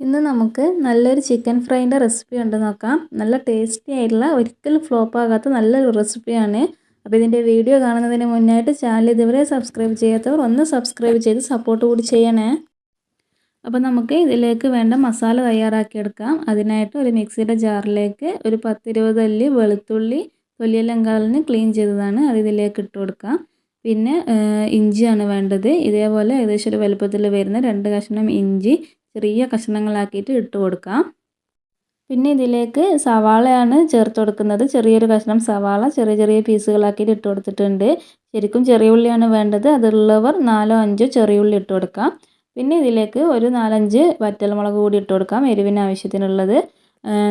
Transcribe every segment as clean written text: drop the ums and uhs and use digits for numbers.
ഇന്ന് നമുക്ക് നല്ലൊരു ചിക്കൻ ഫ്രൈൻ്റെ റെസിപ്പി കണ്ടു നോക്കാം. നല്ല ടേസ്റ്റി ആയിട്ടുള്ള ഒരിക്കലും ഫ്ലോപ്പ് ആകാത്ത നല്ലൊരു റെസിപ്പിയാണ്. അപ്പോൾ ഇതിൻ്റെ വീഡിയോ കാണുന്നതിന് മുന്നായിട്ട് ചാനൽ ഇതുവരെ സബ്സ്ക്രൈബ് ചെയ്യാത്തവർ ഒന്ന് സബ്സ്ക്രൈബ് ചെയ്ത് സപ്പോർട്ട് കൂടി ചെയ്യണേ. അപ്പോൾ നമുക്ക് ഇതിലേക്ക് വേണ്ട മസാല തയ്യാറാക്കിയെടുക്കാം. അതിനായിട്ട് ഒരു മിക്സിയുടെ ജാറിലേക്ക് ഒരു 10-20 അല്ലി വെളുത്തുള്ളി തൊലിയെല്ലാം കളഞ്ഞ് ക്ലീൻ ചെയ്തതാണ് അത് ഇതിലേക്ക് ഇട്ട് കൊടുക്കാം. പിന്നെ ഇഞ്ചിയാണ് വേണ്ടത്. ഇതേപോലെ ഏകദേശം ഒരു വലുപ്പത്തിൽ വരുന്ന 2 കഷ്ണം ഇഞ്ചി ചെറിയ കഷ്ണങ്ങളാക്കിയിട്ട് ഇട്ട് കൊടുക്കാം. പിന്നെ ഇതിലേക്ക് സവാളയാണ് ചേർത്ത് കൊടുക്കുന്നത്. ചെറിയൊരു കഷ്ണം സവാള ചെറിയ ചെറിയ പീസുകളാക്കിയിട്ട് ഇട്ട് കൊടുത്തിട്ടുണ്ട്. ശരിക്കും ചെറിയ ഉള്ളിയാണ് വേണ്ടത്. അതുള്ളവർ 4-5 ചെറിയ ഉള്ളി ഇട്ട് കൊടുക്കാം. പിന്നെ ഇതിലേക്ക് ഒരു 4-5 വറ്റൽമുളക് കൂടി ഇട്ട് കൊടുക്കാം. എരിവിന് ആവശ്യത്തിനുള്ളത്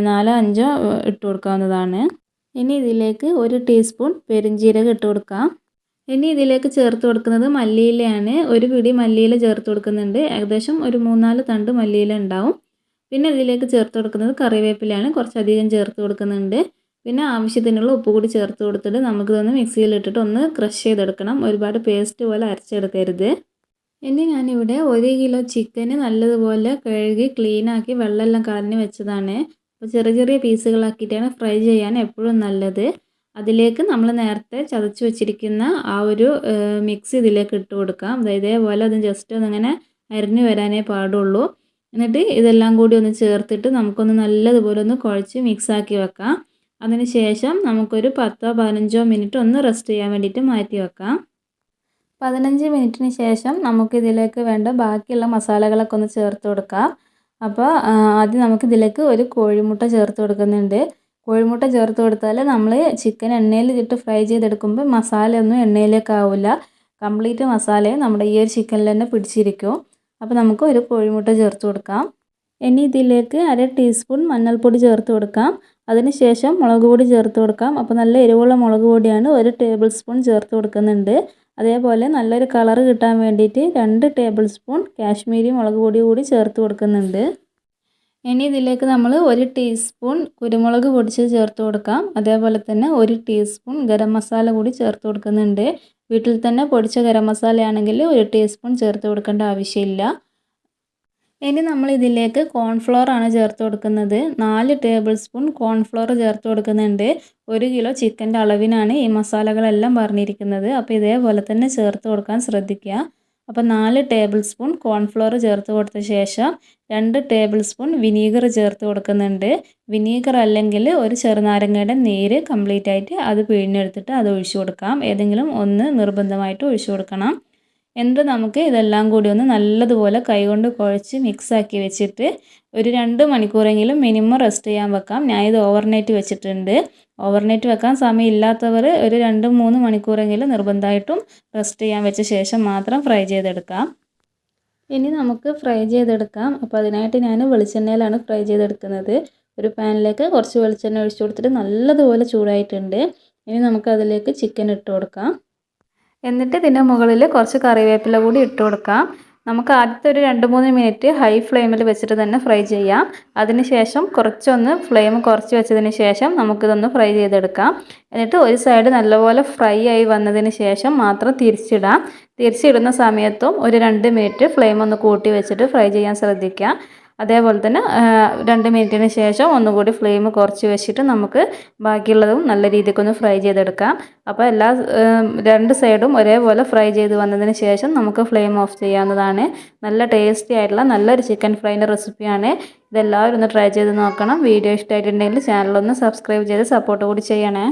4-5 ഇട്ട് കൊടുക്കാവുന്നതാണ്. ഇനി ഇതിലേക്ക് 1 ടീസ്പൂൺ പെരുംജീരകം ഇട്ട് കൊടുക്കാം. ഇനി ഇതിലേക്ക് ചേർത്ത് കൊടുക്കുന്നത് മല്ലിയിലയാണ്. ഒരു പിടി മല്ലിയില ചേർത്ത് കൊടുക്കുന്നുണ്ട്. ഏകദേശം ഒരു 3-4 തണ്ട് മല്ലിയില ഉണ്ടാവും. പിന്നെ ഇതിലേക്ക് ചേർത്ത് കൊടുക്കുന്നത് കറിവേപ്പിലയാണ്. കുറച്ചധികം ചേർത്ത് കൊടുക്കുന്നുണ്ട്. പിന്നെ ആവശ്യത്തിനുള്ള ഉപ്പ് കൂടി ചേർത്ത് കൊടുത്തിട്ട് നമുക്കിതൊന്ന് മിക്സിയിലിട്ടിട്ട് ഒന്ന് ക്രഷ് ചെയ്തെടുക്കണം. ഒരുപാട് പേസ്റ്റ് പോലെ അരച്ചെടുക്കരുത്. ഇനി ഞാനിവിടെ 1 കിലോ ചിക്കന് നല്ലതുപോലെ കഴുകി ക്ലീനാക്കി വെള്ളമെല്ലാം കളഞ്ഞ് വെച്ചതാണ്. അപ്പോൾ ചെറിയ ചെറിയ പീസുകളാക്കിയിട്ടാണ് ഫ്രൈ ചെയ്യാൻ എപ്പോഴും നല്ലത്. അതിലേക്ക് നമ്മൾ നേരത്തെ ചതച്ച് വെച്ചിരിക്കുന്ന ആ ഒരു മിക്സ് ഇതിലേക്ക് ഇട്ട് കൊടുക്കാം. ഇതേപോലെ അത് ജസ്റ്റ് ഒന്നിങ്ങനെ അരിഞ്ഞ് വരാനേ പാടുള്ളൂ. എന്നിട്ട് ഇതെല്ലാം കൂടി ഒന്ന് ചേർത്തിട്ട് നമുക്കൊന്ന് നല്ലതുപോലെ ഒന്ന് കുഴച്ച് മിക്സാക്കി വെക്കാം. അതിന് ശേഷം നമുക്കൊരു 10-15 മിനിറ്റ് ഒന്ന് റെസ്റ്റ് ചെയ്യാൻ വേണ്ടിയിട്ട് മാറ്റി വെക്കാം. 15 മിനിറ്റിന് ശേഷം നമുക്കിതിലേക്ക് വേണ്ട ബാക്കിയുള്ള മസാലകളൊക്കെ ഒന്ന് ചേർത്ത് കൊടുക്കാം. അപ്പോൾ ആദ്യം നമുക്കിതിലേക്ക് ഒരു കോഴിമുട്ട ചേർത്ത് കൊടുക്കുന്നുണ്ട്. കോഴിമുട്ട ചേർത്ത് കൊടുത്താൽ നമ്മൾ ചിക്കൻ എണ്ണയിൽ ഇട്ട് ഫ്രൈ ചെയ്തെടുക്കുമ്പോൾ മസാലയൊന്നും എണ്ണയിലേക്ക് ആവില്ല. കംപ്ലീറ്റ് മസാലയും നമ്മുടെ ഈ ഒരു ചിക്കനിൽ തന്നെ പിടിച്ചിരിക്കും. അപ്പോൾ നമുക്ക് ഒരു കോഴിമുട്ട ചേർത്ത് കൊടുക്കാം. ഇനി ഇതിലേക്ക് 1/2 ടീസ്പൂൺ മഞ്ഞൾപ്പൊടി ചേർത്ത് കൊടുക്കാം. അതിന് ശേഷം മുളക് പൊടി ചേർത്ത് കൊടുക്കാം. അപ്പോൾ നല്ല എരിവുള്ള മുളക് പൊടിയാണ് 1 ടേബിൾ സ്പൂൺ ചേർത്ത് കൊടുക്കുന്നുണ്ട്. അതേപോലെ നല്ലൊരു കളർ കിട്ടാൻ വേണ്ടിയിട്ട് 2 ടേബിൾ സ്പൂൺ കാശ്മീരി മുളക് പൊടി കൂടി ചേർത്ത് കൊടുക്കുന്നുണ്ട്. ഇനി ഇതിലേക്ക് നമ്മൾ 1 ടീസ്പൂൺ കുരുമുളക് പൊടിച്ച് ചേർത്ത് കൊടുക്കാം. അതേപോലെ തന്നെ 1 ടീസ്പൂൺ ഗരം മസാല കൂടി ചേർത്ത് കൊടുക്കുന്നുണ്ട്. വീട്ടിൽ തന്നെ പൊടിച്ച ഗരം മസാലയാണെങ്കിൽ 1 ടീസ്പൂൺ ചേർത്ത് കൊടുക്കേണ്ട ആവശ്യമില്ല. ഇനി നമ്മൾ ഇതിലേക്ക് കോൺഫ്ലോർ ആണ് ചേർത്ത് കൊടുക്കുന്നത്. 4 ടേബിൾ സ്പൂൺ കോൺഫ്ലോർ ചേർത്ത് കൊടുക്കുന്നുണ്ട്. 1 കിലോ ചിക്കൻ്റെ അളവിനാണ് ഈ മസാലകളെല്ലാം പറഞ്ഞിരിക്കുന്നത്. അപ്പോൾ ഇതേപോലെ തന്നെ ചേർത്ത് കൊടുക്കാൻ ശ്രദ്ധിക്കുക. അപ്പോൾ 4 ടേബിൾ സ്പൂൺ കോൺഫ്ലോർ ചേർത്ത് കൊടുത്ത ശേഷം 2 ടേബിൾ സ്പൂൺ വിനീഗർ ചേർത്ത് കൊടുക്കുന്നുണ്ട്. വിനീഗർ അല്ലെങ്കിൽ ഒരു ചെറുനാരങ്ങയുടെ നീര് കംപ്ലീറ്റ് ആയിട്ട് അത് പിഴിഞ്ഞെടുത്തിട്ട് അത് ഒഴിച്ചു കൊടുക്കാം. ഏതെങ്കിലും ഒന്ന് നിർബന്ധമായിട്ട് ഒഴിച്ചു കൊടുക്കണം. എന്നിട്ട് നമുക്ക് ഇതെല്ലാം കൂടി ഒന്ന് നല്ലതുപോലെ കൈകൊണ്ട് കുഴച്ച് മിക്സാക്കി വെച്ചിട്ട് ഒരു 2 മണിക്കൂറെങ്കിലും മിനിമം റെസ്റ്റ് ചെയ്യാൻ വെക്കാം. ഞാൻ ഇത് ഓവർനൈറ്റ് വെച്ചിട്ടുണ്ട്. ഓവർനൈറ്റ് വെക്കാൻ സമയമില്ലാത്തവർ ഒരു 2-3 മണിക്കൂറെങ്കിലും നിർബന്ധമായിട്ടും റെസ്റ്റ് ചെയ്യാൻ വെച്ച ശേഷം മാത്രം ഫ്രൈ ചെയ്തെടുക്കാം. ഇനി നമുക്ക് ഫ്രൈ ചെയ്തെടുക്കാം. അപ്പോൾ അതിനായിട്ട് ഞാൻ വെളിച്ചെണ്ണയിലാണ് ഫ്രൈ ചെയ്തെടുക്കുന്നത്. ഒരു പാനിലേക്ക് കുറച്ച് വെളിച്ചെണ്ണ ഒഴിച്ചു കൊടുത്തിട്ട് നല്ലതുപോലെ ചൂടായിട്ടുണ്ട്. ഇനി നമുക്കതിലേക്ക് ചിക്കൻ ഇട്ട് കൊടുക്കാം. എന്നിട്ട് ഇതിൻ്റെ മുകളിൽ കുറച്ച് കറിവേപ്പില കൂടി ഇട്ട് കൊടുക്കാം. നമുക്ക് ആദ്യത്തെ ഒരു 2-3 മിനിറ്റ് ഹൈ ഫ്ലെയിമിൽ വെച്ചിട്ട് തന്നെ ഫ്രൈ ചെയ്യാം. അതിന് ശേഷം കുറച്ചൊന്ന് ഫ്ലെയിം കുറച്ച് വെച്ചതിന് ശേഷം നമുക്കിതൊന്ന് ഫ്രൈ ചെയ്തെടുക്കാം. എന്നിട്ട് ഒരു സൈഡ് നല്ലപോലെ ഫ്രൈ ആയി വന്നതിന് ശേഷം മാത്രം തിരിച്ചിടാം. തിരിച്ചിടുന്ന സമയത്തും ഒരു 2 മിനിറ്റ് ഫ്ലെയിം ഒന്ന് കൂട്ടി വെച്ചിട്ട് ഫ്രൈ ചെയ്യാൻ ശ്രദ്ധിക്കുക. അതേപോലെ തന്നെ 2 മിനിറ്റിന് ശേഷം ഒന്നുകൂടി ഫ്ലെയിം കുറച്ച് വെച്ചിട്ട് നമുക്ക് ബാക്കിയുള്ളതും നല്ല രീതിക്കൊന്ന് ഫ്രൈ ചെയ്തെടുക്കാം. അപ്പോൾ എല്ലാ 2 സൈഡും ഒരേപോലെ ഫ്രൈ ചെയ്ത് വന്നതിന് ശേഷം നമുക്ക് ഫ്ലെയിം ഓഫ് ചെയ്യാവുന്നതാണ്. നല്ല ടേസ്റ്റി ആയിട്ടുള്ള നല്ലൊരു ചിക്കൻ ഫ്രൈൻ്റെ റെസിപ്പിയാണ്. ഇതെല്ലാവരും ഒന്ന് ട്രൈ ചെയ്ത് നോക്കണം. വീഡിയോ ഇഷ്ടമായിട്ടുണ്ടെങ്കിൽ ചാനലൊന്ന് സബ്സ്ക്രൈബ് ചെയ്ത് സപ്പോർട്ട് കൂടി ചെയ്യണേ.